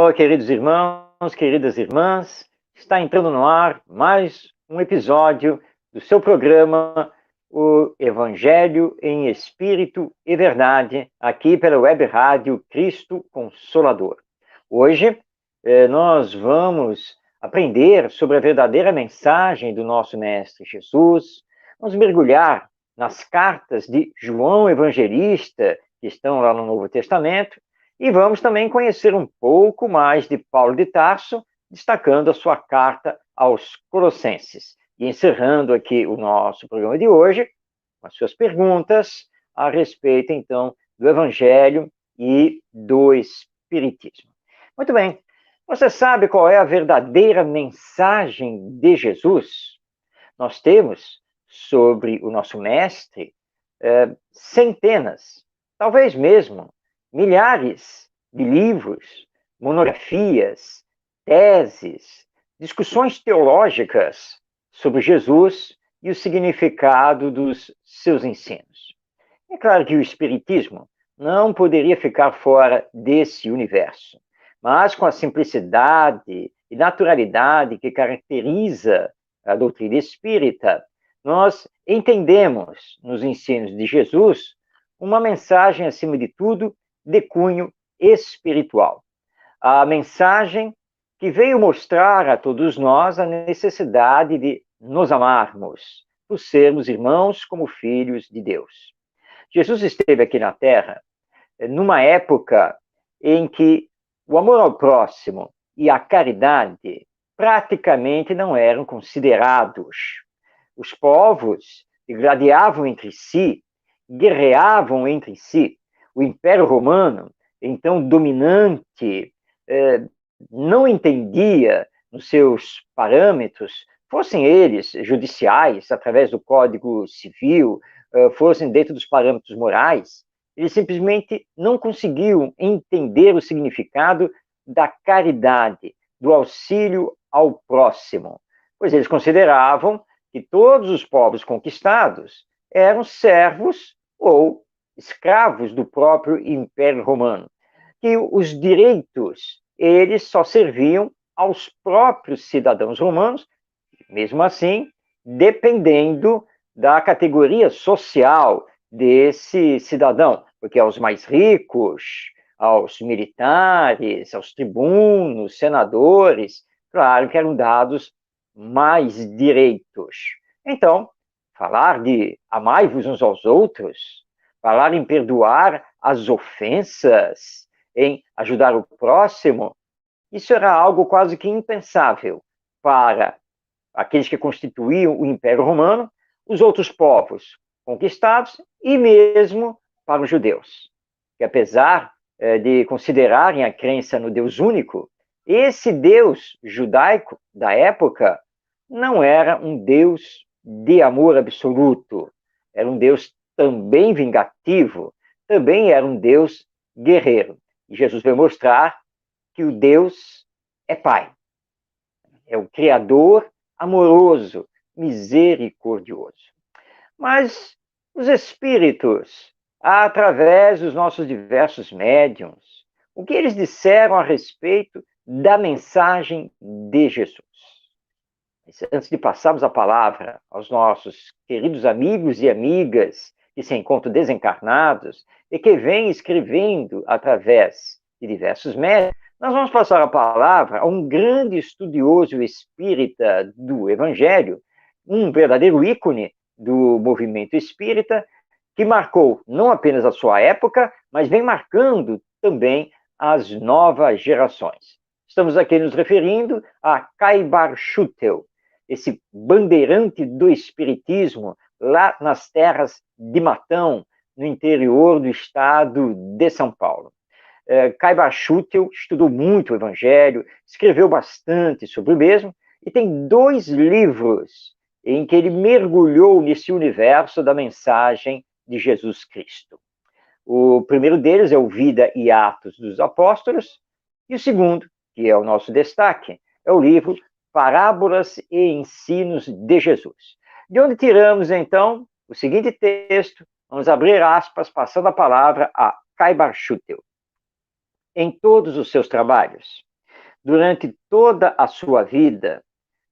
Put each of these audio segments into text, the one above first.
Alô, queridos irmãos, queridas irmãs, está entrando no ar mais um episódio do seu programa, o Evangelho em Espírito e Verdade, aqui pela Web Rádio Cristo Consolador. Hoje, nós vamos aprender sobre a verdadeira mensagem do nosso Mestre Jesus, vamos mergulhar nas cartas de João Evangelista, que estão lá no Novo Testamento, e vamos também conhecer um pouco mais de Paulo de Tarso, destacando a sua carta aos Colossenses. E encerrando aqui o nosso programa de hoje, com as suas perguntas a respeito, então, do Evangelho e do Espiritismo. Muito bem, você sabe qual é a verdadeira mensagem de Jesus? Nós temos sobre o nosso Mestre centenas, talvez mesmo milhares de livros, monografias, teses, discussões teológicas sobre Jesus e o significado dos seus ensinos. É claro que o Espiritismo não poderia ficar fora desse universo, mas com a simplicidade e naturalidade que caracteriza a doutrina espírita, nós entendemos nos ensinos de Jesus uma mensagem, acima de tudo, de cunho espiritual. A mensagem que veio mostrar a todos nós a necessidade de nos amarmos, por sermos irmãos como filhos de Deus. Jesus esteve aqui na Terra numa época em que o amor ao próximo e a caridade praticamente não eram considerados. Os povos gladiavam entre si, guerreavam entre si. O Império Romano, então dominante, não entendia nos seus parâmetros, fossem eles judiciais, através do Código Civil, fossem dentro dos parâmetros morais, eles simplesmente não conseguiam entender o significado da caridade, do auxílio ao próximo, pois eles consideravam que todos os povos conquistados eram servos ou escravos do próprio Império Romano, que os direitos eles só serviam aos próprios cidadãos romanos, mesmo assim, dependendo da categoria social desse cidadão, porque aos mais ricos, aos militares, aos tribunos, senadores, claro que eram dados mais direitos. Então, falar de amai-vos uns aos outros, falar em perdoar as ofensas, em ajudar o próximo, isso era algo quase que impensável para aqueles que constituíam o Império Romano, os outros povos conquistados e mesmo para os judeus, que apesar de considerarem a crença no Deus único, esse Deus judaico da época não era um Deus de amor absoluto, era um Deus também vingativo, também era um Deus guerreiro. E Jesus veio mostrar que o Deus é Pai, é o Criador amoroso, misericordioso. Mas os espíritos, através dos nossos diversos médiuns, o que eles disseram a respeito da mensagem de Jesus? Antes de passarmos a palavra aos nossos queridos amigos e amigas que se encontram desencarnados e que vêm escrevendo através de diversos médiuns, nós vamos passar a palavra a um grande estudioso espírita do Evangelho, um verdadeiro ícone do movimento espírita, que marcou não apenas a sua época, mas vem marcando também as novas gerações. Estamos aqui nos referindo a Caibar Schutel, esse bandeirante do espiritismo lá nas terras de Matão, no interior do estado de São Paulo. Caibar Schutel estudou muito o Evangelho, escreveu bastante sobre o mesmo, e tem 2 livros em que ele mergulhou nesse universo da mensagem de Jesus Cristo. O primeiro deles é o Vida e Atos dos Apóstolos, e o segundo, que é o nosso destaque, é o livro Parábolas e Ensinos de Jesus. De onde tiramos, então, o seguinte texto, vamos abrir aspas, passando a palavra a Caibar Schutel. Em todos os seus trabalhos, durante toda a sua vida,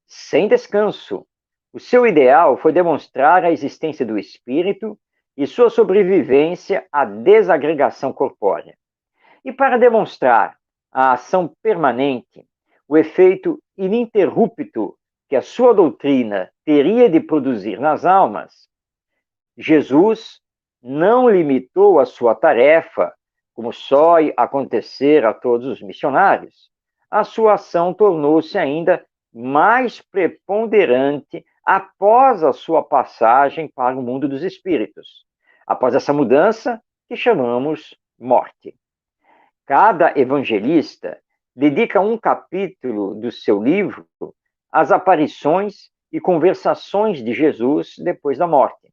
sem descanso. O seu ideal foi demonstrar a existência do espírito e sua sobrevivência à desagregação corpórea. E para demonstrar a ação permanente, o efeito ininterrupto que a sua doutrina teria de produzir nas almas, Jesus não limitou a sua tarefa, como só acontecer a todos os missionários. A sua ação tornou-se ainda mais preponderante após a sua passagem para o mundo dos espíritos, após essa mudança que chamamos morte. Cada evangelista dedica um capítulo do seu livro às aparições e conversações de Jesus depois da morte,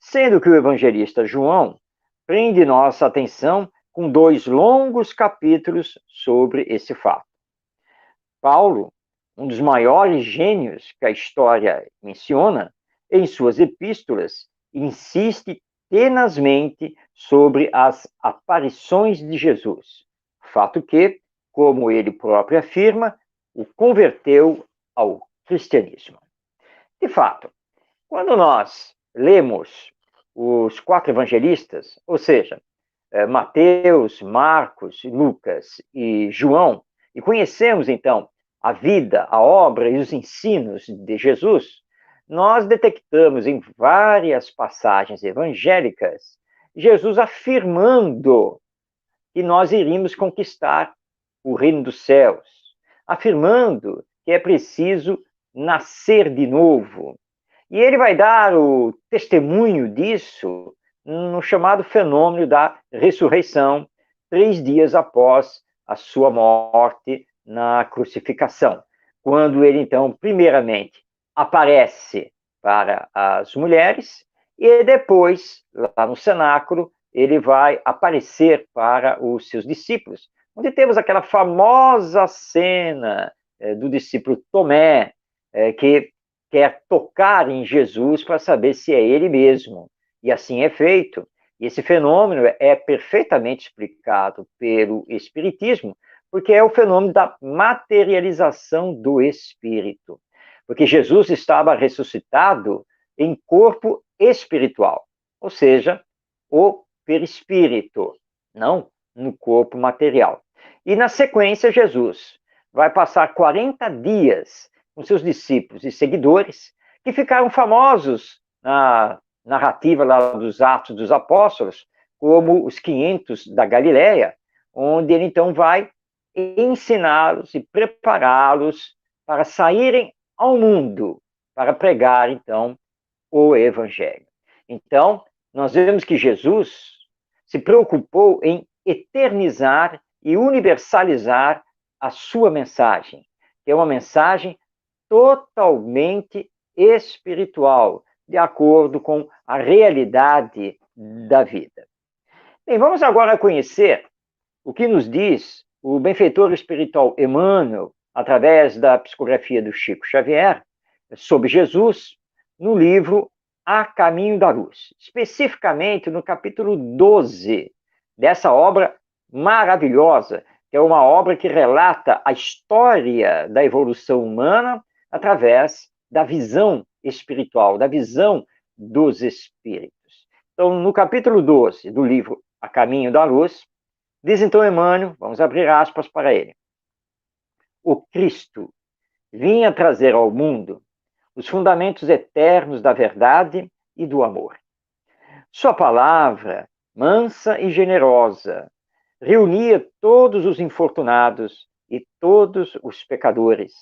sendo que o evangelista João prende nossa atenção com 2 longos capítulos sobre esse fato. Paulo, um dos maiores gênios que a história menciona, em suas epístolas, insiste tenazmente sobre as aparições de Jesus, fato que, como ele próprio afirma, o converteu ao cristianismo. De fato, quando nós lemos os 4 evangelistas, ou seja, Mateus, Marcos, Lucas e João, e conhecemos então a vida, a obra e os ensinos de Jesus, nós detectamos em várias passagens evangélicas Jesus afirmando que nós iríamos conquistar o reino dos céus, afirmando que é preciso nascer de novo. E ele vai dar o testemunho disso no chamado fenômeno da ressurreição, 3 dias após a sua morte na crucificação, quando ele, então, primeiramente, aparece para as mulheres e depois, lá no cenáculo, ele vai aparecer para os seus discípulos, onde temos aquela famosa cena do discípulo Tomé, que quer tocar em Jesus para saber se é ele mesmo. E assim é feito. E esse fenômeno é perfeitamente explicado pelo Espiritismo, porque é o fenômeno da materialização do Espírito. Porque Jesus estava ressuscitado em corpo espiritual, ou seja, o perispírito, não no corpo material. E na sequência, Jesus vai passar 40 dias com seus discípulos e seguidores, que ficaram famosos na narrativa lá dos Atos dos Apóstolos, como os 500 da Galileia, onde ele então vai ensiná-los e prepará-los para saírem ao mundo, para pregar então o Evangelho. Então, nós vemos que Jesus se preocupou em eternizar e universalizar a sua mensagem, que é uma mensagem totalmente espiritual, de acordo com a realidade da vida. Bem, vamos agora conhecer o que nos diz o benfeitor espiritual Emmanuel, através da psicografia do Chico Xavier, sobre Jesus, no livro A Caminho da Luz, especificamente no capítulo 12 dessa obra maravilhosa, que é uma obra que relata a história da evolução humana através da visão espiritual, da visão dos espíritos. Então, no capítulo 12 do livro A Caminho da Luz, diz então Emmanuel, vamos abrir aspas para ele: o Cristo vinha trazer ao mundo os fundamentos eternos da verdade e do amor. Sua palavra, mansa e generosa, reunia todos os infortunados e todos os pecadores.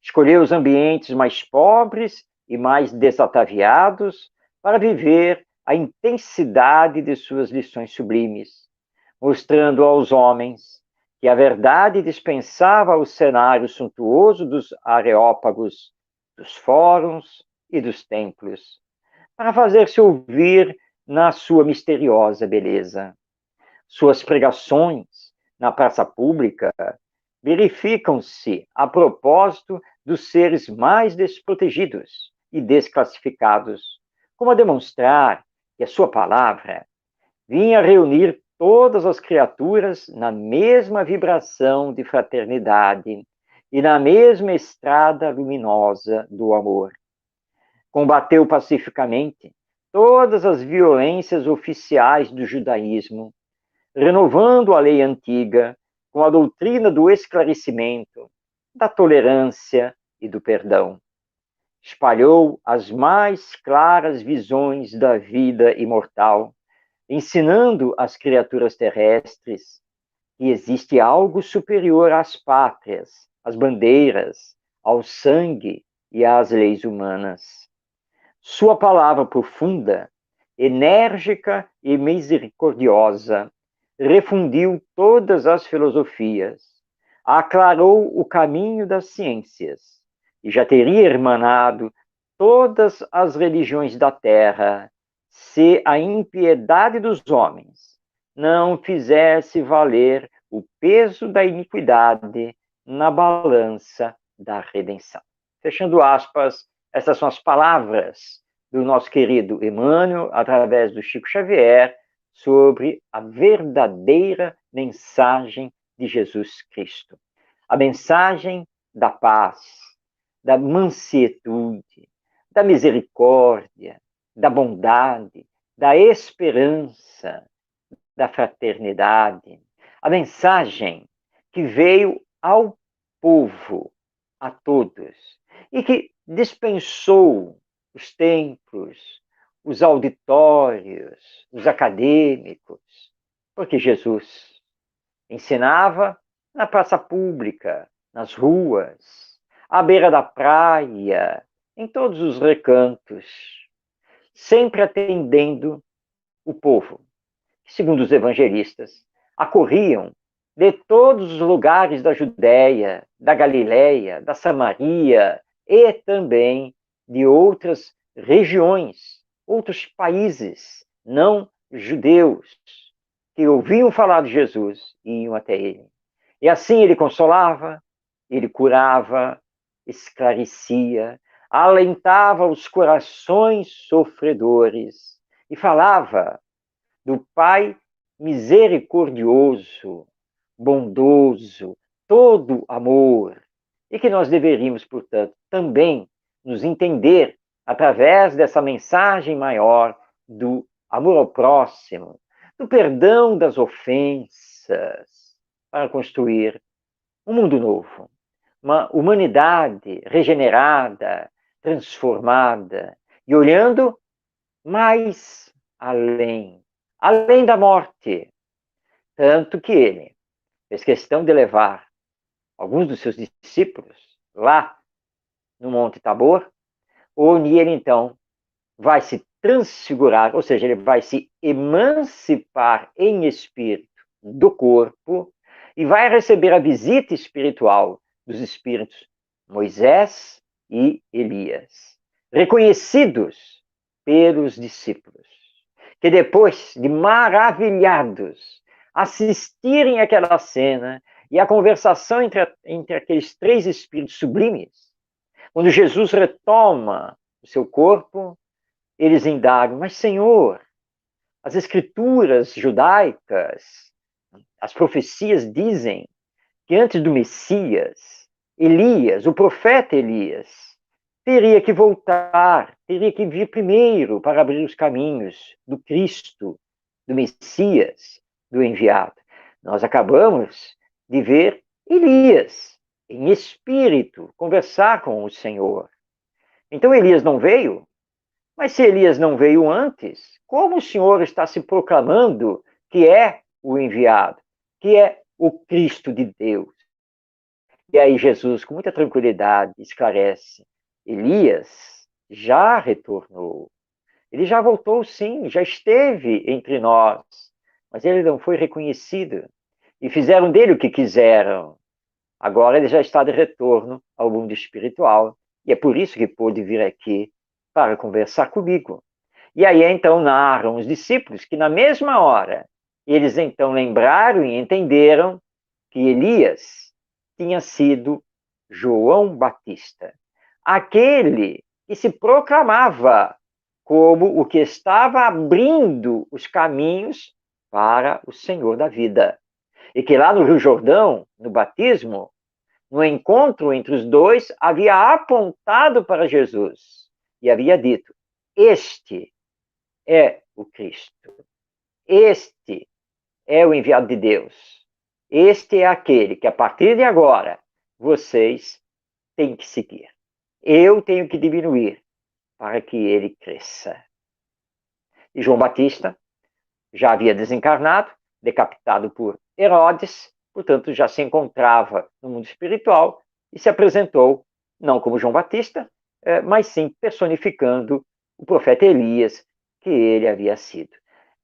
Escolheu os ambientes mais pobres e mais desataviados para viver a intensidade de suas lições sublimes, mostrando aos homens que a verdade dispensava o cenário suntuoso dos areópagos, dos fóruns e dos templos, para fazer-se ouvir na sua misteriosa beleza. Suas pregações na praça pública verificam-se a propósito dos seres mais desprotegidos e desclassificados, como a demonstrar que a sua palavra vinha reunir todas as criaturas na mesma vibração de fraternidade e na mesma estrada luminosa do amor. Combateu pacificamente todas as violências oficiais do judaísmo, renovando a lei antiga com a doutrina do esclarecimento, da tolerância e do perdão. Espalhou as mais claras visões da vida imortal, ensinando às criaturas terrestres que existe algo superior às pátrias, às bandeiras, ao sangue e às leis humanas. Sua palavra profunda, enérgica e misericordiosa refundiu todas as filosofias, aclarou o caminho das ciências e já teria irmanado todas as religiões da terra se a impiedade dos homens não fizesse valer o peso da iniquidade na balança da redenção. Fechando aspas, essas são as palavras do nosso querido Emmanuel, através do Chico Xavier, sobre a verdadeira mensagem de Jesus Cristo. A mensagem da paz, da mansuetude, da misericórdia, da bondade, da esperança, da fraternidade. A mensagem que veio ao povo, a todos, e que dispensou os templos, os auditórios, os acadêmicos, porque Jesus ensinava na praça pública, nas ruas, à beira da praia, em todos os recantos, sempre atendendo o povo, que, segundo os evangelistas, acorriam de todos os lugares da Judéia, da Galileia, da Samaria e também de outras regiões, outros países não judeus, que ouviam falar de Jesus e iam até ele. E assim ele consolava, ele curava, esclarecia, alentava os corações sofredores e falava do Pai misericordioso, bondoso, todo amor, e que nós deveríamos, portanto, também nos entender através dessa mensagem maior do amor ao próximo, do perdão das ofensas, para construir um mundo novo, uma humanidade regenerada, transformada, e olhando mais além da morte. Tanto que ele fez questão de levar alguns dos seus discípulos lá no Monte Tabor, onde ele então vai se transfigurar, ou seja, ele vai se emancipar em espírito do corpo e vai receber a visita espiritual dos espíritos Moisés e Elias, reconhecidos pelos discípulos, que depois de maravilhados assistirem àquela cena e à conversação entre aqueles três espíritos sublimes, quando Jesus retoma o seu corpo, eles indagam: mas Senhor, as escrituras judaicas, as profecias dizem que antes do Messias, Elias, o profeta Elias, teria que voltar, teria que vir primeiro para abrir os caminhos do Cristo, do Messias, do enviado. Nós acabamos de ver Elias, em espírito, conversar com o Senhor. Então Elias não veio? Mas se Elias não veio antes, como o Senhor está se proclamando que é o enviado, que é o Cristo de Deus? E aí Jesus, com muita tranquilidade, esclarece: Elias já retornou. Ele já voltou, sim, já esteve entre nós, mas ele não foi reconhecido. E fizeram dele o que quiseram. Agora ele já está de retorno ao mundo espiritual. E é por isso que pôde vir aqui para conversar comigo. E aí então narram os discípulos que na mesma hora eles então lembraram e entenderam que Elias tinha sido João Batista, aquele que se proclamava como o que estava abrindo os caminhos para o Senhor da vida. E que lá no Rio Jordão, no batismo, no encontro entre os dois, havia apontado para Jesus e havia dito: Este é o Cristo. Este é o enviado de Deus. Este é aquele que, a partir de agora, vocês têm que seguir. Eu tenho que diminuir para que ele cresça. E João Batista já havia desencarnado, decapitado por Herodes, portanto já se encontrava no mundo espiritual e se apresentou não como João Batista, mas sim personificando o profeta Elias, que ele havia sido.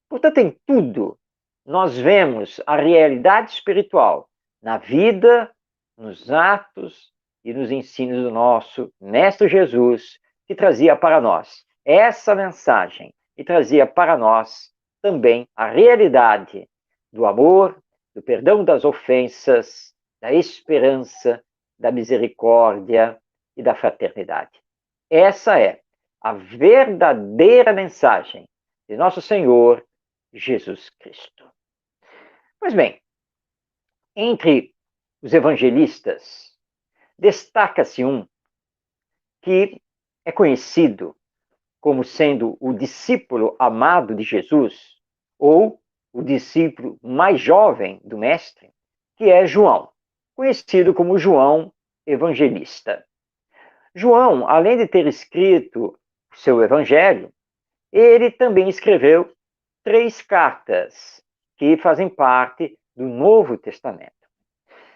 Portanto, em tudo, nós vemos a realidade espiritual na vida, nos atos e nos ensinos do nosso Mestre Jesus, que trazia para nós essa mensagem e trazia para nós também a realidade do amor, do perdão das ofensas, da esperança, da misericórdia e da fraternidade. Essa é a verdadeira mensagem de nosso Senhor Jesus Cristo. Pois bem, entre os evangelistas, destaca-se um que é conhecido como sendo o discípulo amado de Jesus, ou o discípulo mais jovem do Mestre, que é João, conhecido como João Evangelista. João, além de ter escrito o seu evangelho, ele também escreveu 3 cartas que fazem parte do Novo Testamento.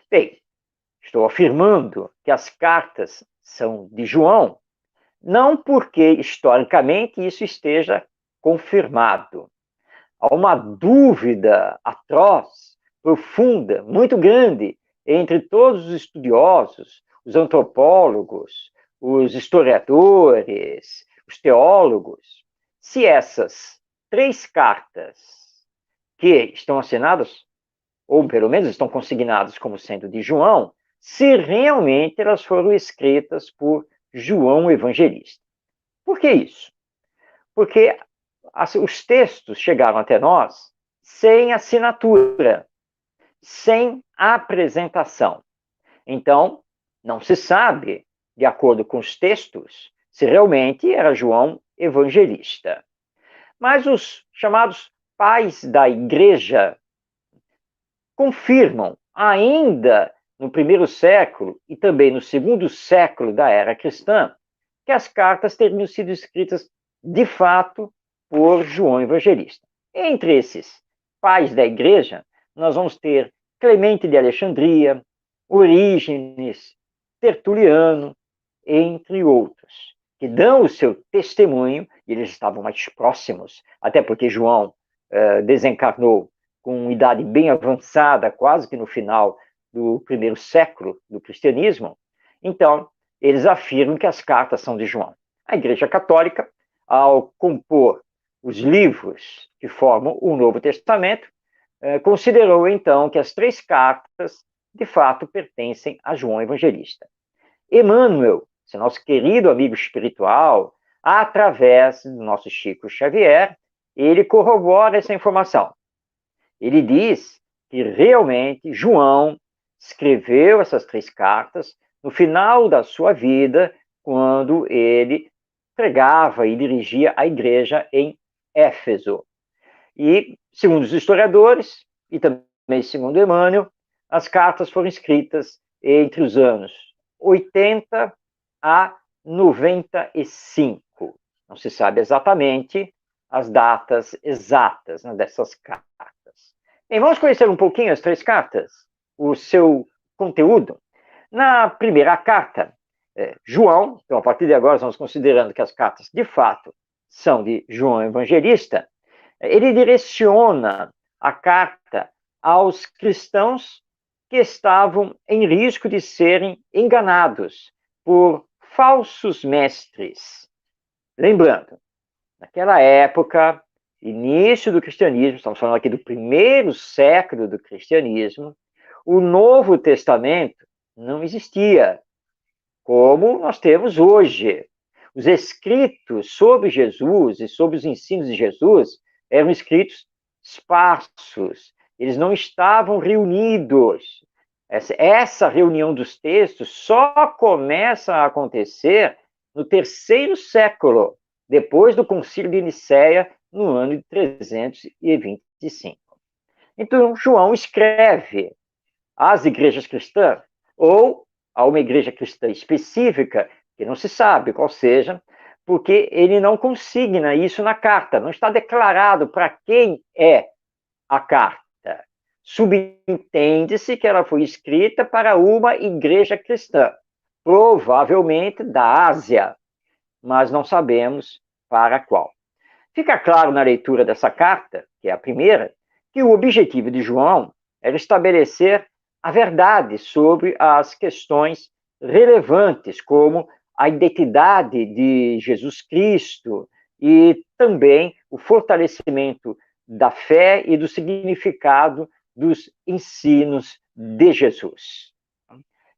Bem, estou afirmando que as cartas são de João, não porque historicamente isso esteja confirmado. Há uma dúvida atroz, profunda, muito grande entre todos os estudiosos, os antropólogos, os historiadores, os teólogos, se essas 3 cartas que estão assinadas, ou pelo menos estão consignadas como sendo de João, se realmente elas foram escritas por João Evangelista. Por que isso? Porque os textos chegaram até nós sem assinatura, sem apresentação. Então, não se sabe, de acordo com os textos, se realmente era João Evangelista. Mas os chamados pais da igreja confirmam, ainda no primeiro século e também no segundo século da era cristã, que as cartas teriam sido escritas de fato por João Evangelista. Entre esses pais da igreja, nós vamos ter Clemente de Alexandria, Orígenes, Tertuliano, entre outros, que dão o seu testemunho, e eles estavam mais próximos, até porque João desencarnou com idade bem avançada, quase que no final do primeiro século do cristianismo. Então, eles afirmam que as cartas são de João. A Igreja Católica, ao compor os livros que formam o Novo Testamento, considerou então que as 3 cartas, de fato, pertencem a João Evangelista. Emmanuel, seu nosso querido amigo espiritual, através do nosso Chico Xavier, ele corrobora essa informação. Ele diz que realmente João escreveu essas 3 cartas no final da sua vida, quando ele pregava e dirigia a igreja em Éfeso. E, segundo os historiadores, e também segundo Emmanuel, as cartas foram escritas entre os anos 80 a 95. Não se sabe exatamente as datas exatas, né, dessas cartas. Bem, vamos conhecer um pouquinho as 3 cartas, o seu conteúdo. Na primeira carta, João, então a partir de agora estamos considerando que as cartas de fato são de João Evangelista, ele direciona a carta aos cristãos que estavam em risco de serem enganados por falsos mestres. Lembrando, naquela época, início do cristianismo, estamos falando aqui do primeiro século do cristianismo, o Novo Testamento não existia, como nós temos hoje. Os escritos sobre Jesus e sobre os ensinos de Jesus eram escritos esparsos, eles não estavam reunidos. Essa reunião dos textos só começa a acontecer no terceiro século, depois do Concílio de Nicéia, no ano de 325. Então, João escreve às igrejas cristãs, ou a uma igreja cristã específica, que não se sabe qual seja, porque ele não consigna isso na carta, não está declarado para quem é a carta. Subentende-se que ela foi escrita para uma igreja cristã, provavelmente da Ásia, mas não sabemos para qual. Fica claro na leitura dessa carta, que é a primeira, que o objetivo de João era estabelecer a verdade sobre as questões relevantes, como a identidade de Jesus Cristo e também o fortalecimento da fé e do significado dos ensinos de Jesus.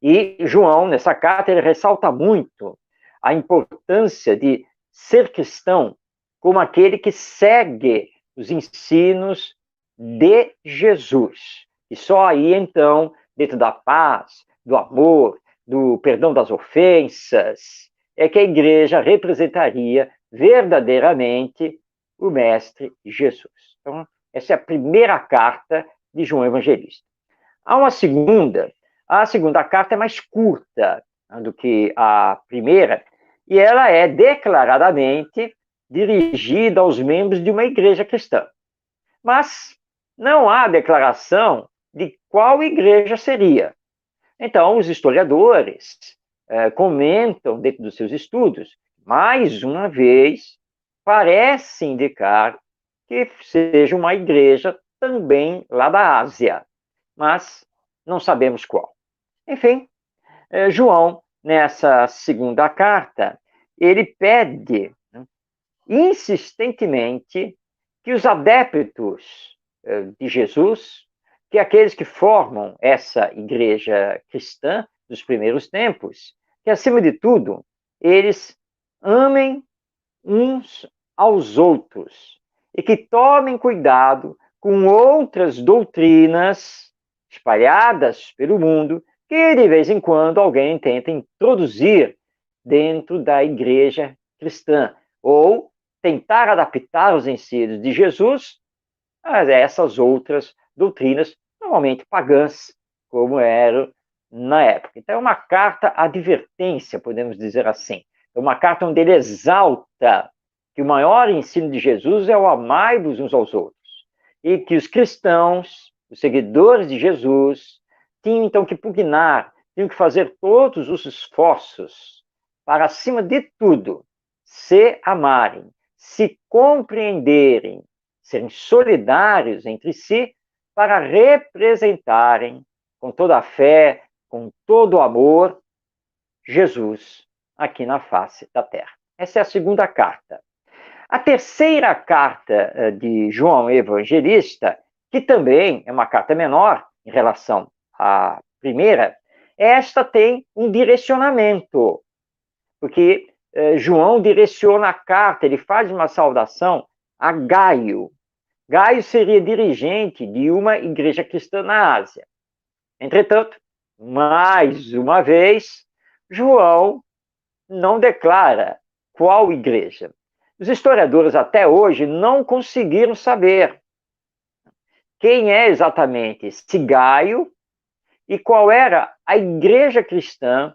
E João, nessa carta, ele ressalta muito a importância de ser cristão como aquele que segue os ensinos de Jesus. E só aí, então, dentro da paz, do amor, do perdão das ofensas, é que a igreja representaria verdadeiramente o Mestre Jesus. Então, essa é a primeira carta de João Evangelista. Há uma segunda, a segunda carta é mais curta do que a primeira, e ela é declaradamente dirigida aos membros de uma igreja cristã. Mas não há declaração de qual igreja seria. Então, os historiadores comentam dentro dos seus estudos, mais uma vez, parece indicar que seja uma igreja também lá da Ásia, mas não sabemos qual. Enfim, João, nessa segunda carta, ele pede insistentemente que os adeptos de Jesus, que aqueles que formam essa igreja cristã dos primeiros tempos, que acima de tudo, eles amem uns aos outros e que tomem cuidado com outras doutrinas espalhadas pelo mundo que de vez em quando alguém tenta introduzir dentro da igreja cristã ou tentar adaptar os ensinos de Jesus a essas outras doutrinas, normalmente pagãs, como eram na época. Então, é uma carta advertência, podemos dizer assim. É uma carta onde ele exalta que o maior ensino de Jesus é o amai-vos uns aos outros. E que os cristãos, os seguidores de Jesus, tinham então que pugnar, tinham que fazer todos os esforços para, acima de tudo, se amarem, se compreenderem, serem solidários entre si, para representarem com toda a fé, com todo o amor, Jesus aqui na face da terra. Essa é a segunda carta. A terceira carta de João Evangelista, que também é uma carta menor em relação à primeira, esta tem um direcionamento, porque João direciona a carta, ele faz uma saudação a Gaio. Gaio seria dirigente de uma igreja cristã na Ásia. Entretanto, mais uma vez, João não declara qual igreja. Os historiadores até hoje não conseguiram saber quem é exatamente esse Gaio e qual era a igreja cristã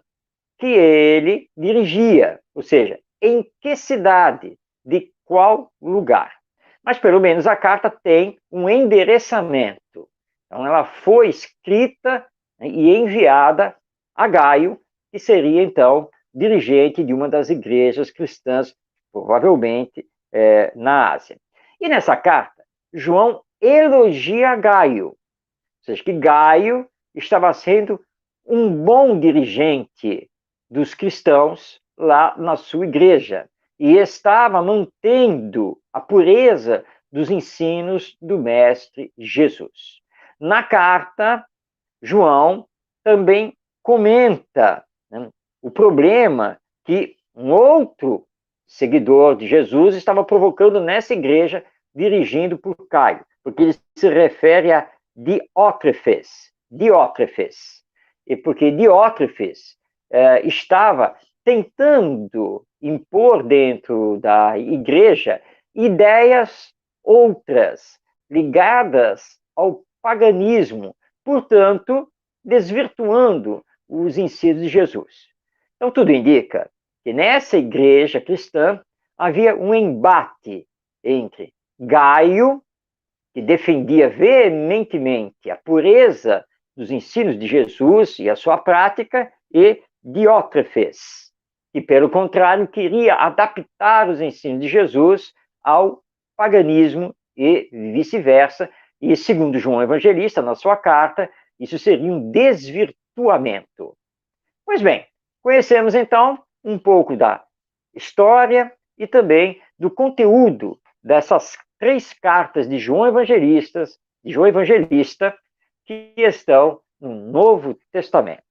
que ele dirigia, ou seja, em que cidade, de qual lugar. Mas pelo menos a carta tem um endereçamento. Então ela foi escrita e enviada a Gaio, que seria então dirigente de uma das igrejas cristãs, provavelmente na Ásia. E nessa carta, João elogia Gaio, ou seja, que Gaio estava sendo um bom dirigente dos cristãos lá na sua igreja e estava mantendo a pureza dos ensinos do Mestre Jesus. Na carta, João também comenta o problema que um outro seguidor de Jesus estava provocando nessa igreja, dirigindo por Gaio. porque ele se refere a Diótrefes. Diótrefes. E porque Diótrefes estava tentando impor dentro da igreja ideias outras, ligadas ao paganismo, portanto, desvirtuando os ensinos de Jesus. Então, tudo indica que nessa igreja cristã havia um embate entre Gaio, que defendia veementemente a pureza dos ensinos de Jesus e a sua prática, e Diótrefes, que, pelo contrário, queria adaptar os ensinos de Jesus ao paganismo e vice-versa. E, segundo João Evangelista, na sua carta, isso seria um desvirtuamento. Pois bem, conhecemos então um pouco da história e também do conteúdo dessas 3 cartas de João Evangelista, que estão no Novo Testamento.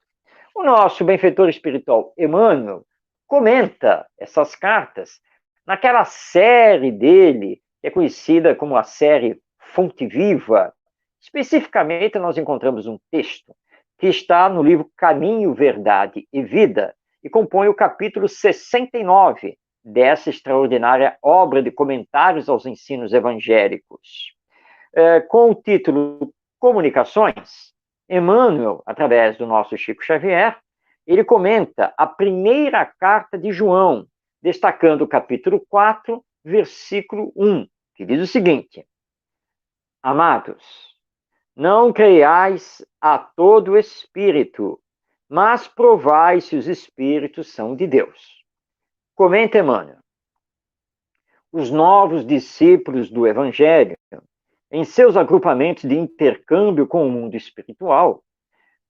O nosso benfeitor espiritual Emmanuel comenta essas cartas naquela série dele, que é conhecida como a série Fonte Viva. Especificamente, nós encontramos um texto que está no livro Caminho, Verdade e Vida, e compõe o capítulo 69 dessa extraordinária obra de comentários aos ensinos evangélicos. Com o título Comunicações, Emmanuel, através do nosso Chico Xavier, ele comenta a primeira carta de João, destacando o capítulo 4, versículo 1, que diz o seguinte: Amados, não creiais a todo espírito, mas provai se os espíritos são de Deus. Comenta Emmanuel. Os novos discípulos do Evangelho, em seus agrupamentos de intercâmbio com o mundo espiritual,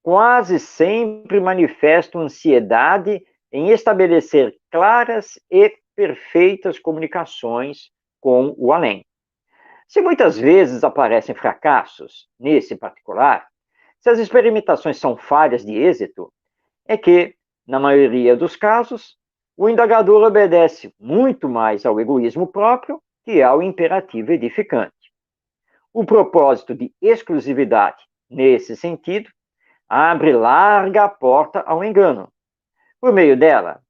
quase sempre manifestam ansiedade em estabelecer claras e perfeitas comunicações com o além. Se muitas vezes aparecem fracassos, nesse particular, se as experimentações são falhas de êxito, é que, na maioria dos casos, o indagador obedece muito mais ao egoísmo próprio que ao imperativo edificante. O propósito de exclusividade, nesse sentido, abre larga porta ao engano. Por meio dela,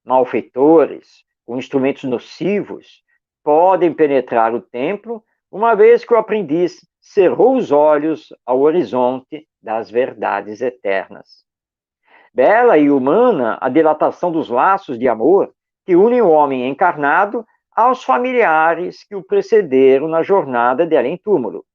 malfeitores, com instrumentos nocivos, podem penetrar o templo, uma vez que o aprendiz cerrou os olhos ao horizonte das verdades eternas. Bela e humana a dilatação dos laços de amor que unem o homem encarnado aos familiares que o precederam na jornada de além-túmulo.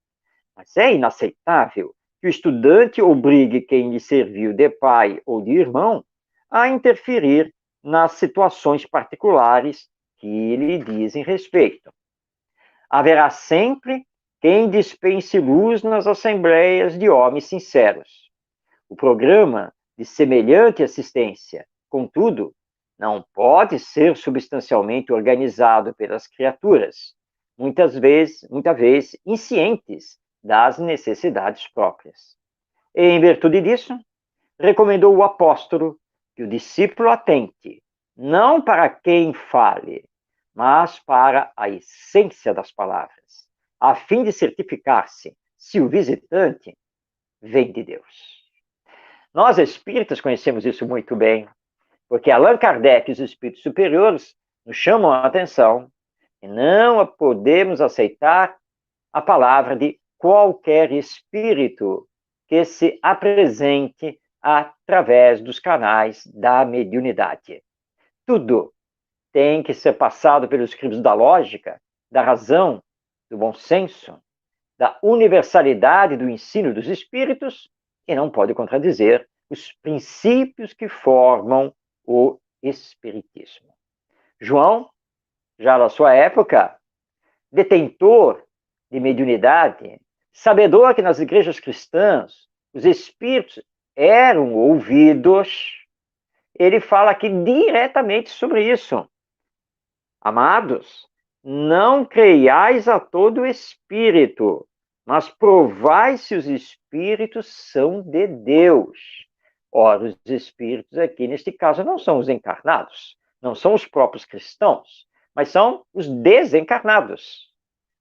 Mas é inaceitável que o estudante obrigue quem lhe serviu de pai ou de irmão a interferir nas situações particulares que lhe dizem respeito. Haverá sempre quem dispense luz nas assembleias de homens sinceros. O programa de semelhante assistência, contudo, não pode ser substancialmente organizado pelas criaturas, muitas vezes inscientes das necessidades próprias. E, em virtude disso, recomendou o apóstolo que o discípulo atente, não para quem fale, mas para a essência das palavras, a fim de certificar-se se o visitante vem de Deus. Nós espíritas conhecemos isso muito bem, porque Allan Kardec e os espíritos superiores nos chamam a atenção e não podemos aceitar a palavra de qualquer espírito que se apresente através dos canais da mediunidade. Tudo tem que ser passado pelos crivos da lógica, da razão, do bom senso, da universalidade do ensino dos espíritos e não pode contradizer os princípios que formam o espiritismo. João, já na sua época, detentor de mediunidade, sabedor que nas igrejas cristãs os espíritos eram ouvidos, ele fala aqui diretamente sobre isso. Amados, não creiais a todo espírito, mas provai se os espíritos são de Deus. Ora, os espíritos aqui, neste caso, não são os encarnados, não são os próprios cristãos, mas são os desencarnados,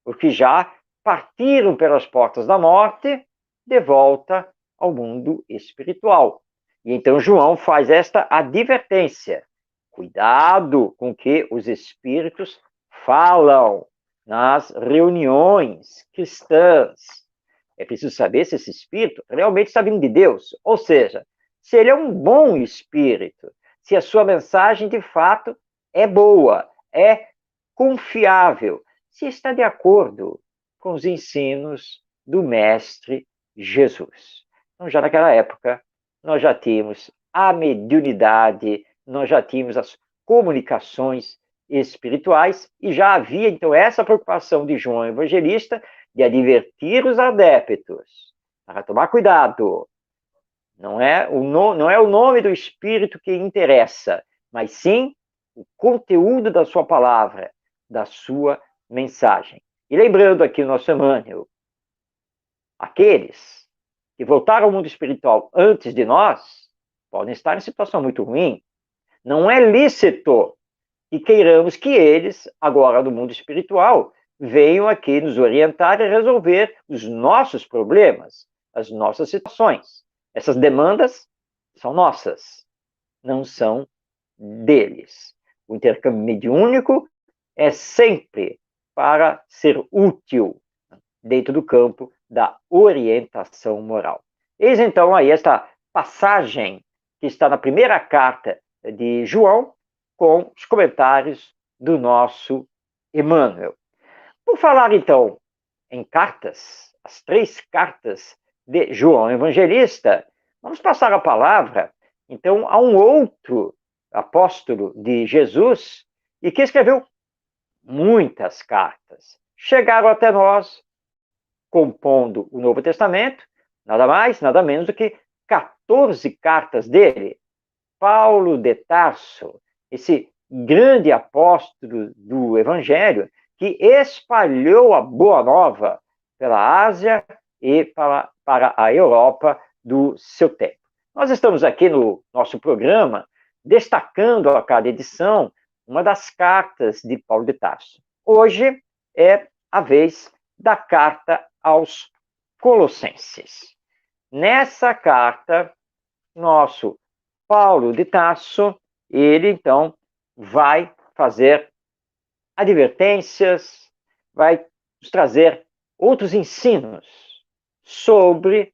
os que já partiram pelas portas da morte de volta ao mundo espiritual. E então João faz esta advertência: cuidado com que os espíritos falam nas reuniões cristãs. É preciso saber se esse espírito realmente está vindo de Deus, ou seja, se ele é um bom espírito, se a sua mensagem de fato é boa, é confiável, se está de acordo com os ensinos do Mestre Jesus. Então, já naquela época, nós já tínhamos a mediunidade, nós já tínhamos as comunicações espirituais e já havia, então, essa preocupação de João Evangelista de advertir os adeptos para tomar cuidado. Não é o nome do Espírito que interessa, mas sim o conteúdo da sua palavra, da sua mensagem. E lembrando aqui o nosso Emmanuel, aqueles que voltaram ao mundo espiritual antes de nós podem estar em situação muito ruim. Não é lícito que queiramos que eles, agora no mundo espiritual, venham aqui nos orientar e resolver os nossos problemas, as nossas situações. Essas demandas são nossas, não são deles. O intercâmbio mediúnico é sempre para ser útil dentro do campo da orientação moral. Eis então aí esta passagem que está na primeira carta de João, com os comentários do nosso Emmanuel. Por falar então em cartas, as 3 cartas de João Evangelista, vamos passar a palavra então a um outro apóstolo de Jesus e que escreveu muitas cartas. Chegaram até nós compondo o Novo Testamento, nada mais, nada menos do que 14 cartas dele. Paulo de Tarso, esse grande apóstolo do Evangelho, que espalhou a boa nova pela Ásia e para a Europa do seu tempo. Nós estamos aqui no nosso programa destacando a cada edição uma das cartas de Paulo de Tarso. Hoje é a vez da carta aos Colossenses. Nessa carta, nosso Paulo de Tarso, ele então vai fazer advertências, vai nos trazer outros ensinos sobre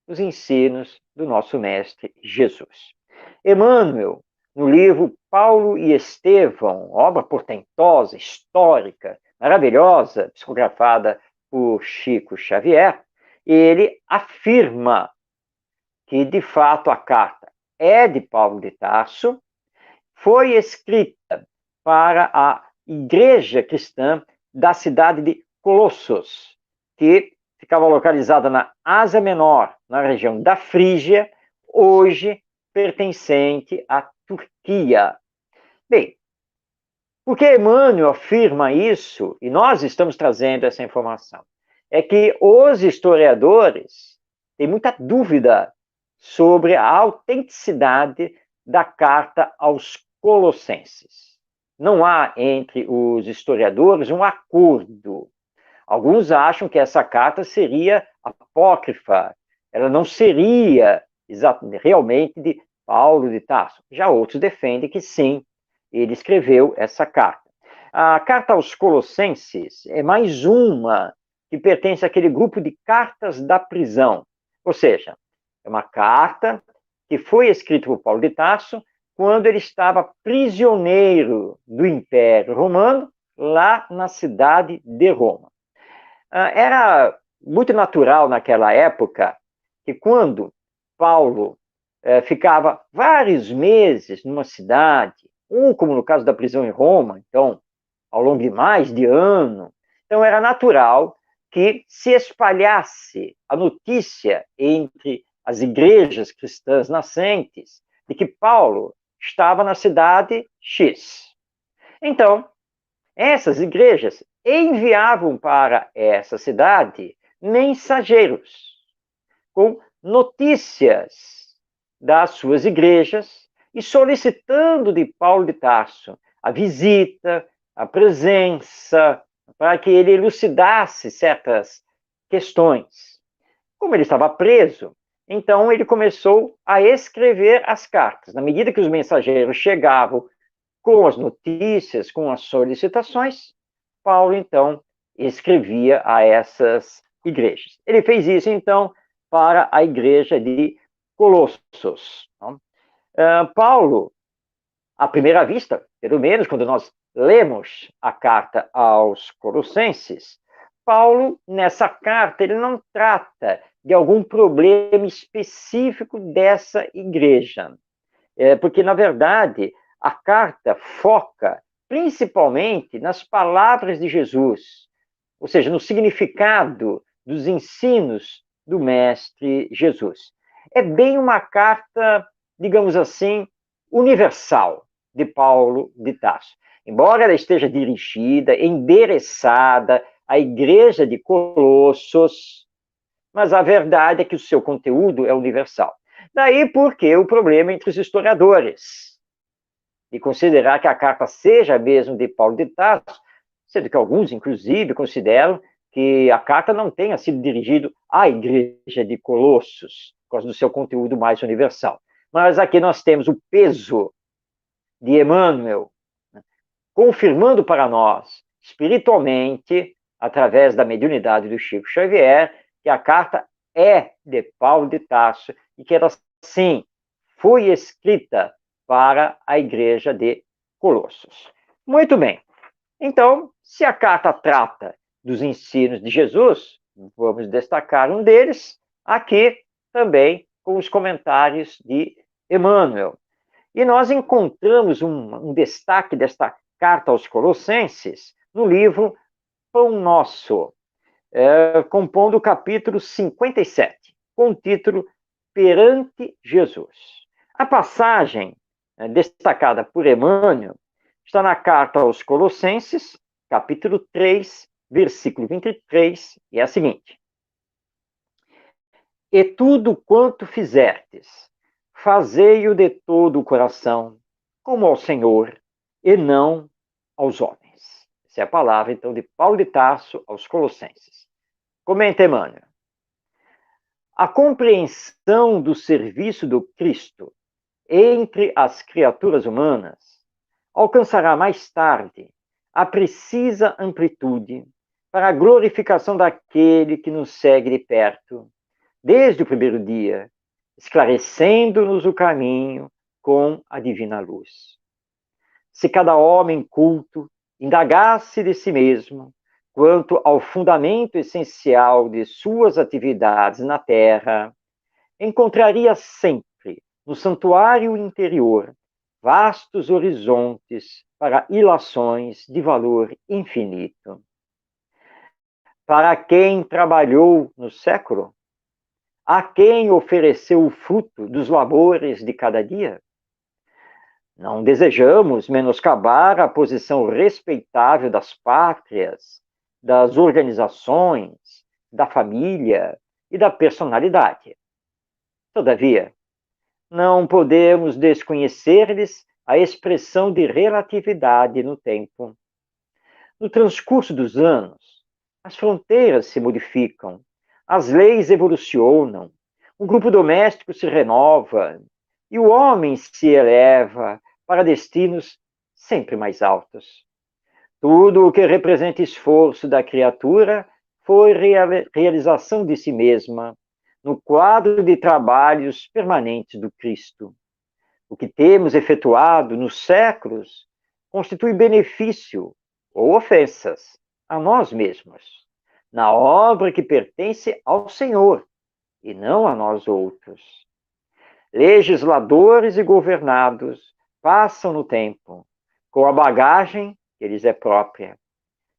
os ensinos do nosso Mestre Jesus. Emmanuel, no livro Paulo e Estevão, obra portentosa, histórica, maravilhosa, psicografada por Chico Xavier, ele afirma que, de fato, a carta é de Paulo de Tarso, foi escrita para a igreja cristã da cidade de Colossos, que ficava localizada na Ásia Menor, na região da Frígia, hoje pertencente à Turquia. Bem, por que Emmanuel afirma isso, e nós estamos trazendo essa informação? É que os historiadores têm muita dúvida sobre a autenticidade da carta aos Colossenses. Não há entre os historiadores um acordo. Alguns acham que essa carta seria apócrifa, ela não seria realmente de Paulo de Tarso. Já outros defendem que sim, ele escreveu essa carta. A carta aos Colossenses é mais uma que pertence àquele grupo de cartas da prisão. Ou seja, é uma carta que foi escrita por Paulo de Tarso quando ele estava prisioneiro do Império Romano, lá na cidade de Roma. Era muito natural naquela época que quando Paulo ficava vários meses numa cidade, como no caso da prisão em Roma, então, ao longo de mais de ano, então era natural que se espalhasse a notícia entre as igrejas cristãs nascentes de que Paulo estava na cidade X. Então, essas igrejas enviavam para essa cidade mensageiros com notícias das suas igrejas e solicitando de Paulo de Tarso a visita, a presença para que ele elucidasse certas questões. Como ele estava preso, então ele começou a escrever as cartas. Na medida que os mensageiros chegavam com as notícias, com as solicitações, Paulo, então, escrevia a essas igrejas. Ele fez isso, então, para a igreja de Colossos. Paulo, à primeira vista, pelo menos quando nós lemos a carta aos Colossenses, Paulo, nessa carta, ele não trata de algum problema específico dessa igreja. Porque, na verdade, a carta foca principalmente nas palavras de Jesus, ou seja, no significado dos ensinos do Mestre Jesus. É bem uma carta, digamos assim, universal de Paulo de Tarso. Embora ela esteja dirigida, endereçada à igreja de Colossos, mas a verdade é que o seu conteúdo é universal. Daí porque o problema entre os historiadores, de considerar que a carta seja mesmo de Paulo de Tarso, sendo que alguns, inclusive, consideram que a carta não tenha sido dirigida à igreja de Colossos, por causa do seu conteúdo mais universal. Mas aqui nós temos o peso de Emmanuel, confirmando para nós, espiritualmente, através da mediunidade do Chico Xavier, que a carta é de Paulo de Tarso e que ela, sim, foi escrita para a igreja de Colossos. Muito bem. Então, se a carta trata dos ensinos de Jesus, vamos destacar um deles aqui também com os comentários de Emmanuel. E nós encontramos um destaque desta carta aos Colossenses no livro Pão Nosso, compondo o capítulo 57, com o título Perante Jesus. A passagem destacada por Emmanuel está na carta aos Colossenses, capítulo 3, versículo 23, e é a seguinte: E tudo quanto fizerdes, fazei-o de todo o coração, como ao Senhor, e não aos homens. Essa é a palavra, então, de Paulo de Tarso aos Colossenses. Comenta Emmanuel. A compreensão do serviço do Cristo entre as criaturas humanas alcançará mais tarde a precisa amplitude para a glorificação daquele que nos segue de perto, desde o primeiro dia, esclarecendo-nos o caminho com a divina luz. Se cada homem culto indagasse de si mesmo quanto ao fundamento essencial de suas atividades na Terra, encontraria sempre no santuário interior vastos horizontes para ilações de valor infinito. Para quem trabalhou no século, a quem ofereceu o fruto dos labores de cada dia, não desejamos menoscabar a posição respeitável das pátrias, das organizações, da família e da personalidade. Todavia, não podemos desconhecer-lhes a expressão de relatividade no tempo. No transcurso dos anos, as fronteiras se modificam, as leis evolucionam, o grupo doméstico se renova e o homem se eleva para destinos sempre mais altos. Tudo o que representa esforço da criatura foi realização de si mesma, no quadro de trabalhos permanentes do Cristo. O que temos efetuado nos séculos constitui benefício ou ofensas a nós mesmos, na obra que pertence ao Senhor e não a nós outros. Legisladores e governados passam no tempo com a bagagem que lhes é própria,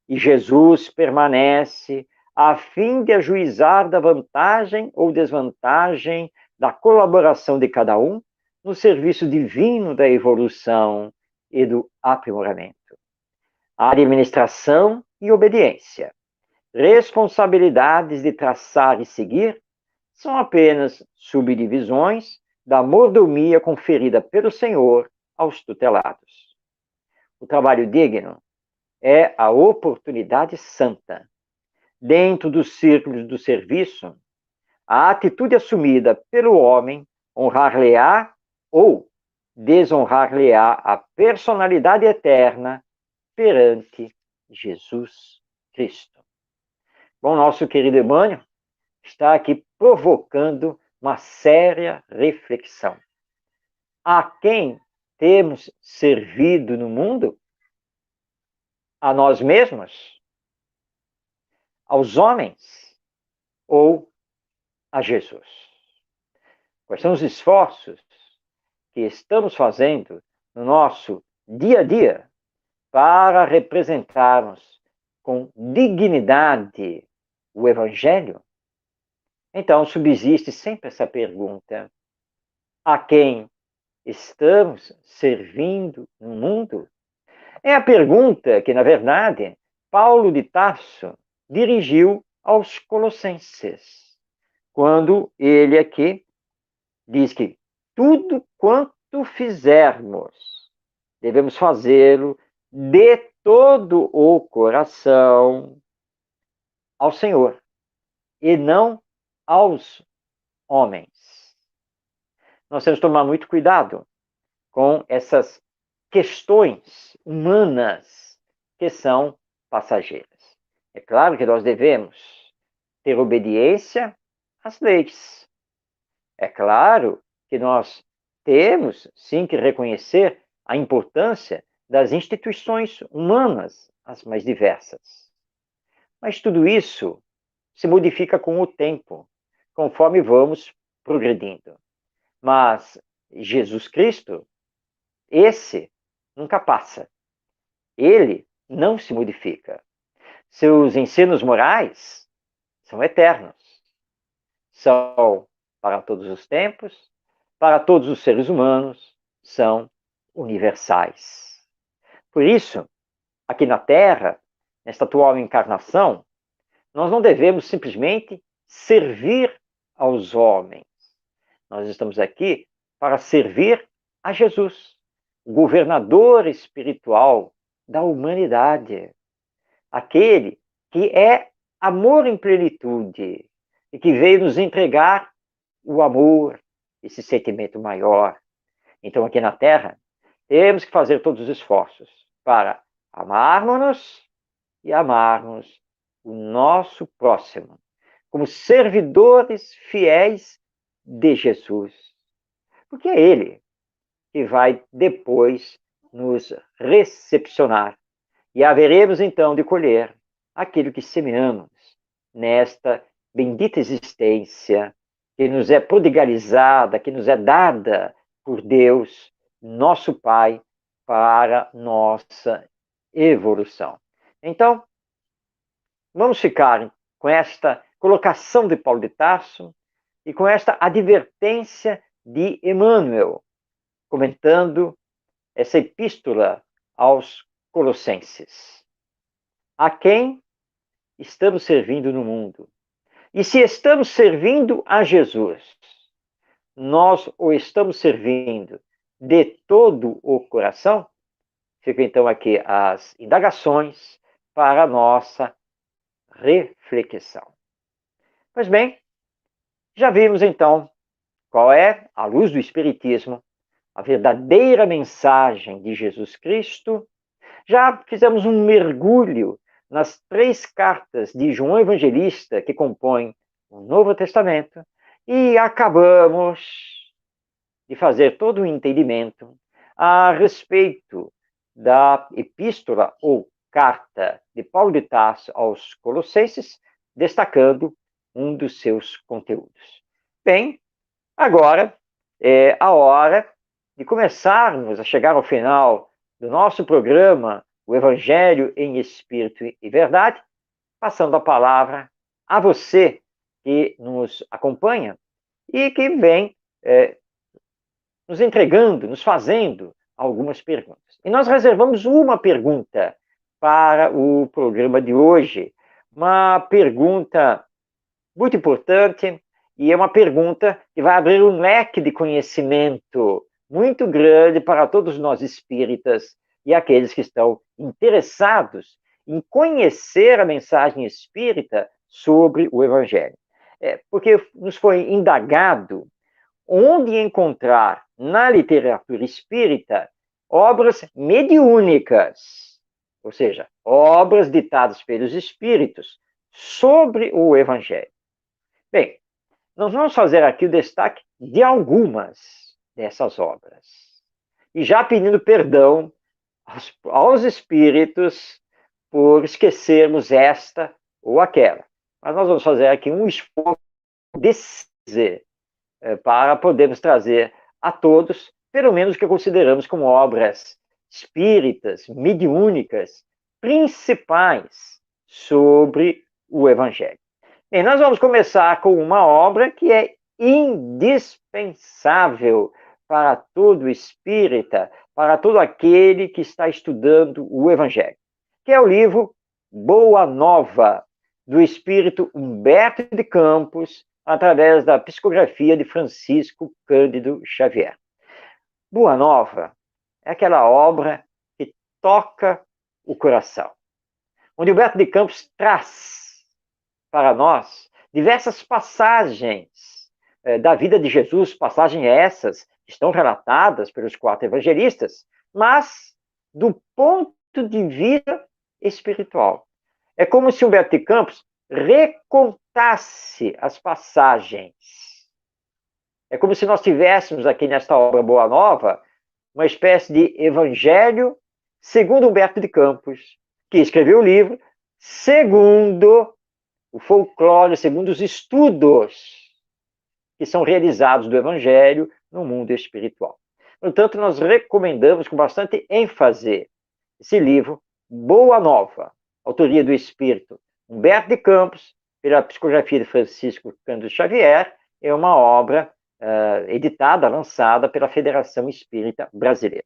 e Jesus permanece a fim de ajuizar da vantagem ou desvantagem da colaboração de cada um no serviço divino da evolução e do aprimoramento. A administração e obediência, responsabilidades de traçar e seguir, são apenas subdivisões da mordomia conferida pelo Senhor aos tutelados. O trabalho digno é a oportunidade santa. Dentro dos círculos do serviço, a atitude assumida pelo homem honrar-lhe-á ou desonrar-lhe-á a personalidade eterna perante Jesus Cristo. Bom, nosso querido Emmanuel está aqui provocando uma séria reflexão. A quem temos servido no mundo? A nós mesmos? Aos homens? Ou a Jesus? Quais são os esforços que estamos fazendo no nosso dia a dia para representarmos com dignidade o Evangelho? Então, subsiste sempre essa pergunta: a quem estamos servindo no mundo? É a pergunta que, na verdade, Paulo de Tarso dirigiu aos Colossenses, quando ele aqui diz que tudo quanto fizermos, devemos fazê-lo de todo o coração ao Senhor e não aos homens. Nós temos que tomar muito cuidado com essas questões humanas que são passageiras. É claro que nós devemos ter obediência às leis. É claro que nós temos, sim, que reconhecer a importância das instituições humanas, as mais diversas. Mas tudo isso se modifica com o tempo, conforme vamos progredindo. Mas Jesus Cristo, esse nunca passa. Ele não se modifica. Seus ensinos morais são eternos. São para todos os tempos, para todos os seres humanos, são universais. Por isso, aqui na Terra, nesta atual encarnação, nós não devemos simplesmente servir aos homens. Nós estamos aqui para servir a Jesus, o governador espiritual da humanidade, aquele que é amor em plenitude e que veio nos entregar o amor, esse sentimento maior. Então, aqui na Terra, temos que fazer todos os esforços para amarmos-nos e amarmos o nosso próximo, como servidores fiéis de Jesus. Porque é Ele que vai depois nos recepcionar. E haveremos então de colher aquilo que semeamos nesta bendita existência que nos é prodigalizada, que nos é dada por Deus, nosso Pai, para nossa evolução. Então, vamos ficar com esta colocação de Paulo de Tarso e com esta advertência de Emmanuel, comentando essa epístola aos Colossenses. A quem estamos servindo no mundo? E se estamos servindo a Jesus, nós o estamos servindo de todo o coração? Ficam então aqui as indagações para a nossa reflexão. Pois bem, já vimos então qual é, à luz do Espiritismo, a verdadeira mensagem de Jesus Cristo. Já fizemos um mergulho nas 3 cartas de João Evangelista que compõem o Novo Testamento e acabamos de fazer todo o entendimento a respeito da epístola ou carta de Paulo de Tarso aos Colossenses, destacando um dos seus conteúdos. Bem, agora é a hora de começarmos a chegar ao final do nosso programa, o Evangelho em Espírito e Verdade, passando a palavra a você que nos acompanha e que vem nos entregando, nos fazendo algumas perguntas. E nós reservamos uma pergunta para o programa de hoje, uma pergunta muito importante e é uma pergunta que vai abrir um leque de conhecimento muito grande para todos nós espíritas e aqueles que estão interessados em conhecer a mensagem espírita sobre o Evangelho. Porque nos foi indagado onde encontrar na literatura espírita obras mediúnicas, ou seja, obras ditadas pelos espíritos sobre o Evangelho. Bem, nós vamos fazer aqui o destaque de algumas dessas obras. E já pedindo perdão aos espíritos por esquecermos esta ou aquela. Mas nós vamos fazer aqui um esforço de para podermos trazer a todos, pelo menos o que consideramos como obras espíritas, mediúnicas, principais sobre o Evangelho. Bem, nós vamos começar com uma obra que é indispensável para todo espírita, para todo aquele que está estudando o Evangelho, que é o livro Boa Nova, do espírito Humberto de Campos, através da psicografia de Francisco Cândido Xavier. Boa Nova é aquela obra que toca o coração, onde Humberto de Campos traz para nós diversas passagens da vida de Jesus, passagens essas que estão relatadas pelos 4 evangelistas, mas do ponto de vista espiritual. É como se Humberto de Campos recontasse as passagens. É como se nós tivéssemos aqui nesta obra Boa Nova uma espécie de evangelho segundo Humberto de Campos, que escreveu o livro segundo o folclore, segundo os estudos que são realizados do evangelho no mundo espiritual. Portanto, nós recomendamos com bastante ênfase esse livro Boa Nova, autoria do espírito Humberto de Campos, pela psicografia de Francisco Cândido Xavier, é uma obra editada, lançada pela Federação Espírita Brasileira.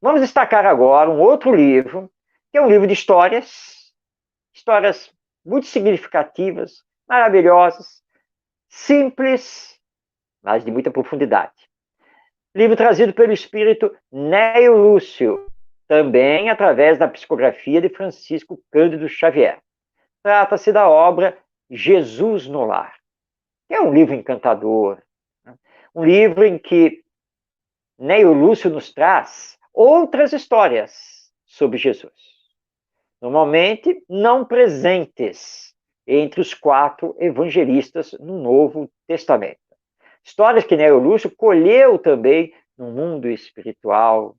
Vamos destacar agora um outro livro, que é um livro de histórias muito significativas, maravilhosas, simples, mas de muita profundidade. Livro trazido pelo espírito Nélio Lúcio, também através da psicografia de Francisco Cândido Xavier. Trata-se da obra Jesus no Lar, que é um livro encantador, um livro em que Nélio Lúcio nos traz outras histórias sobre Jesus, normalmente não presentes entre os 4 evangelistas no Novo Testamento. Histórias que Nélio Lúcio colheu também no mundo espiritual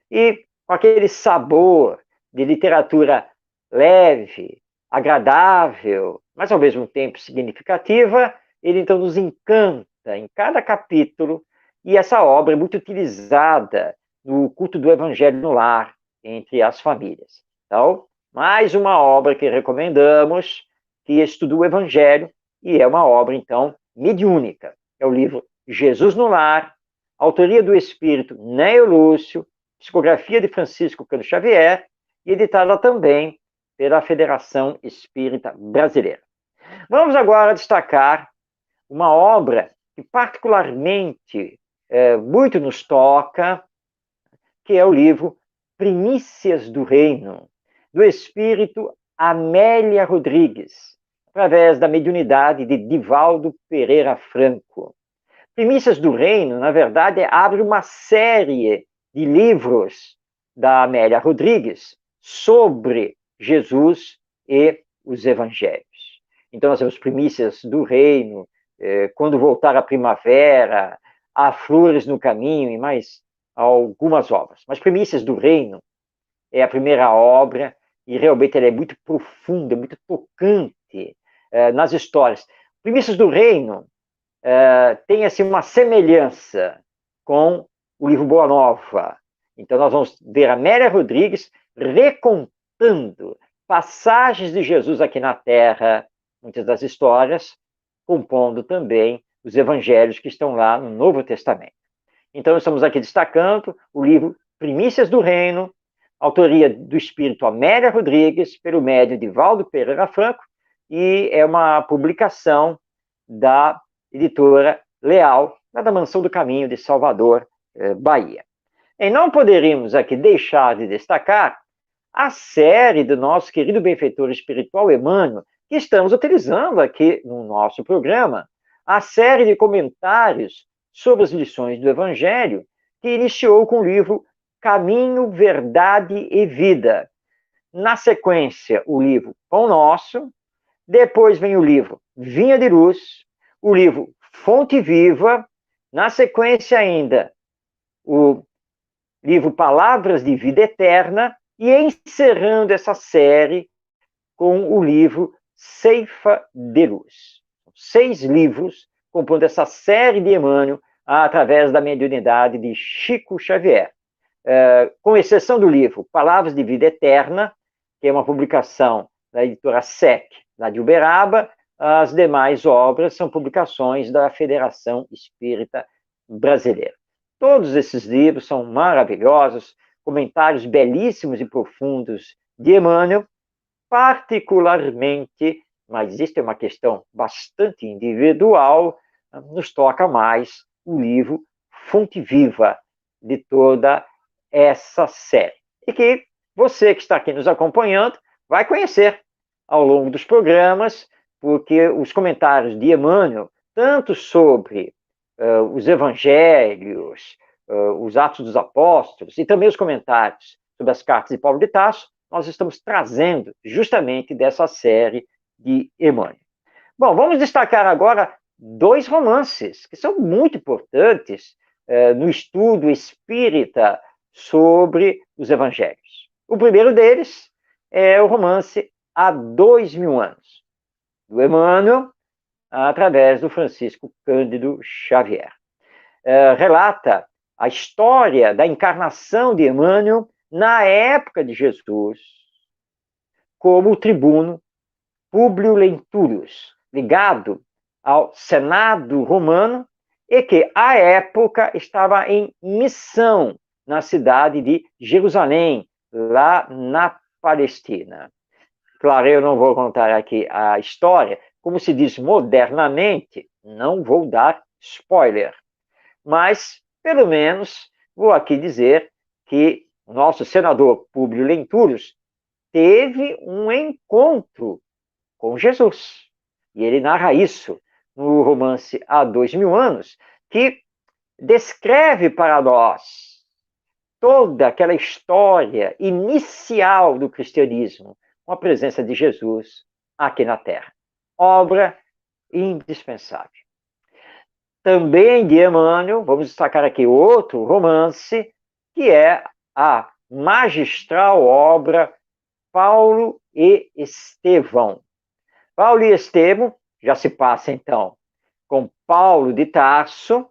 e com aquele sabor de literatura leve, agradável, mas ao mesmo tempo significativa, ele então nos encanta em cada capítulo, e essa obra é muito utilizada no culto do Evangelho no lar, entre as famílias. Então, mais uma obra que recomendamos, que estuda o Evangelho, e é uma obra, então, mediúnica. É o livro Jesus no Lar, autoria do espírito Nélio Lúcio, psicografia de Francisco Cândido Xavier, e editada também pela Federação Espírita Brasileira. Vamos agora destacar uma obra que particularmente muito nos toca, que é o livro Primícias do Reino, do espírito Amélia Rodrigues, através da mediunidade de Divaldo Pereira Franco. Primícias do Reino, na verdade, abre uma série de livros da Amélia Rodrigues sobre Jesus e os Evangelhos. Então, nós temos Primícias do Reino, Quando Voltar a Primavera, Há Flores no Caminho e mais algumas obras. Mas Primícias do Reino é a primeira obra e realmente ela é muito profunda, muito tocante nas histórias. Primícias do Reino tem assim uma semelhança com o livro Boa Nova. Então nós vamos ver a Amélia Rodrigues recontando passagens de Jesus aqui na Terra, muitas das histórias, compondo também os evangelhos que estão lá no Novo Testamento. Então estamos aqui destacando o livro Primícias do Reino, autoria do espírito Amélia Rodrigues, pelo médium Divaldo Pereira Franco, e é uma publicação da editora Leal, lá da Mansão do Caminho de Salvador, Bahia. E não poderíamos aqui deixar de destacar a série do nosso querido benfeitor espiritual Emmanuel, que estamos utilizando aqui no nosso programa, a série de comentários sobre as lições do Evangelho, que iniciou com o livro Caminho, Verdade e Vida. Na sequência, o livro Pão Nosso, depois vem o livro Vinha de Luz, o livro Fonte Viva, na sequência ainda, o livro Palavras de Vida Eterna, e encerrando essa série com o livro Ceifa de Luz. 6 livros compondo essa série de Emmanuel através da mediunidade de Chico Xavier. Com exceção do livro Palavras de Vida Eterna, que é uma publicação da editora SEC, lá de Uberaba, as demais obras são publicações da Federação Espírita Brasileira. Todos esses livros são maravilhosos, comentários belíssimos e profundos de Emmanuel, particularmente, mas isso é uma questão bastante individual, nos toca mais o livro Fonte Viva de toda essa série. E que você que está aqui nos acompanhando vai conhecer ao longo dos programas, porque os comentários de Emmanuel, tanto sobre os evangelhos, os Atos dos Apóstolos, e também os comentários sobre as cartas de Paulo de Tarso, nós estamos trazendo justamente dessa série de Emmanuel. Bom, vamos destacar agora 2 romances que são muito importantes no estudo espírita sobre os evangelhos. O primeiro deles é o romance Há 2000 anos, do Emmanuel, através do Francisco Cândido Xavier. Relata a história da encarnação de Emmanuel na época de Jesus, como tribuno Públio Lentulus, ligado ao Senado romano, e que, à época, estava em missão na cidade de Jerusalém, lá na Palestina. Claro, eu não vou contar aqui a história, como se diz modernamente, não vou dar spoiler. Mas, pelo menos, vou aqui dizer que o nosso senador Públio Lentulus teve um encontro com Jesus. E ele narra isso no romance Há 2000 anos, que descreve para nós toda aquela história inicial do cristianismo, com a presença de Jesus aqui na Terra. Obra indispensável. Também de Emmanuel, vamos destacar aqui outro romance, que é a magistral obra Paulo e Estevão. Paulo e Estevão já se passa, então, com Paulo de Tarso,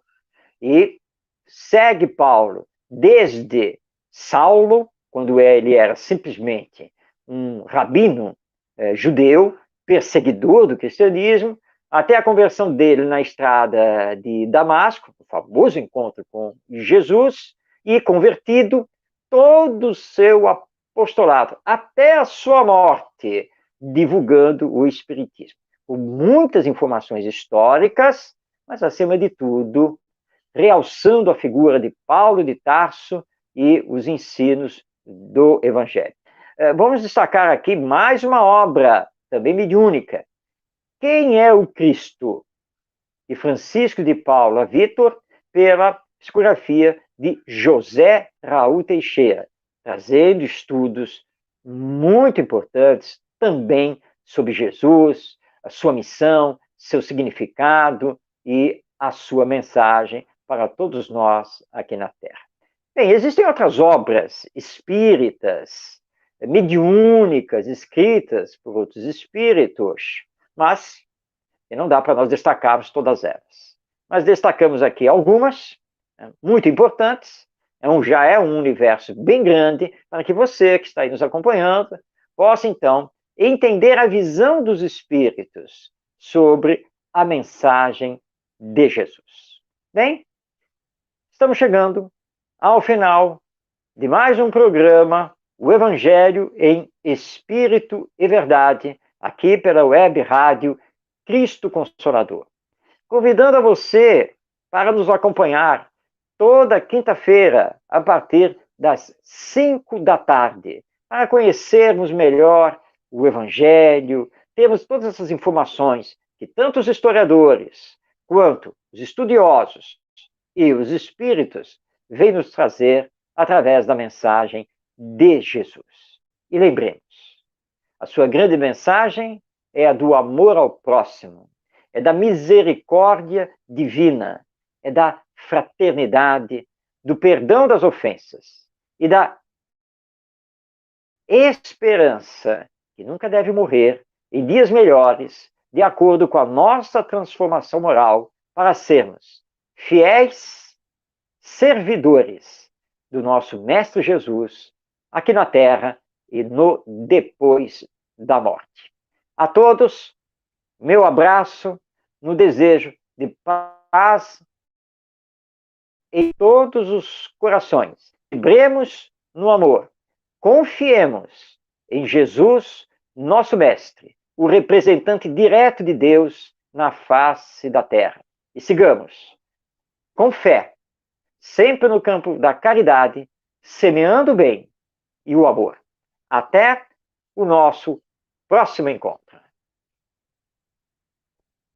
e segue Paulo desde Saulo, quando ele era simplesmente um rabino judeu, perseguidor do cristianismo, até a conversão dele na estrada de Damasco, o famoso encontro com Jesus, e convertido, todo o seu apostolado, até a sua morte, divulgando o Espiritismo. Com muitas informações históricas, mas, acima de tudo, realçando a figura de Paulo de Tarso e os ensinos do Evangelho. Vamos destacar aqui mais uma obra, também mediúnica. Quem é o Cristo? De Francisco de Paula Vitor, pela psicografia de José Raul Teixeira, trazendo estudos muito importantes também sobre Jesus, a sua missão, seu significado e a sua mensagem para todos nós aqui na Terra. Bem, existem outras obras espíritas, mediúnicas, escritas por outros espíritos, mas não dá para nós destacarmos todas elas. Mas destacamos aqui algumas, muito importantes, já é um universo bem grande, para que você que está aí nos acompanhando possa, então, entender a visão dos espíritos sobre a mensagem de Jesus. Bem, estamos chegando ao final de mais um programa, o Evangelho em Espírito e Verdade, aqui pela Web Rádio Cristo Consolador. Convidando a você para nos acompanhar toda quinta-feira, a partir das 5 da tarde, para conhecermos melhor o Evangelho, temos todas essas informações que tanto os historiadores quanto os estudiosos e os espíritos vêm nos trazer através da mensagem de Jesus. E lembremos, a sua grande mensagem é a do amor ao próximo, é da misericórdia divina, é da fraternidade, do perdão das ofensas e da esperança, que nunca deve morrer, em dias melhores, de acordo com a nossa transformação moral, para sermos fiéis servidores do nosso Mestre Jesus, aqui na terra e no depois da morte. A todos, meu abraço, no desejo de paz em todos os corações. Vibremos no amor. Confiemos em Jesus, nosso Mestre, o representante direto de Deus na face da terra. E sigamos com fé, sempre no campo da caridade, semeando o bem e o amor. Até o nosso próximo encontro.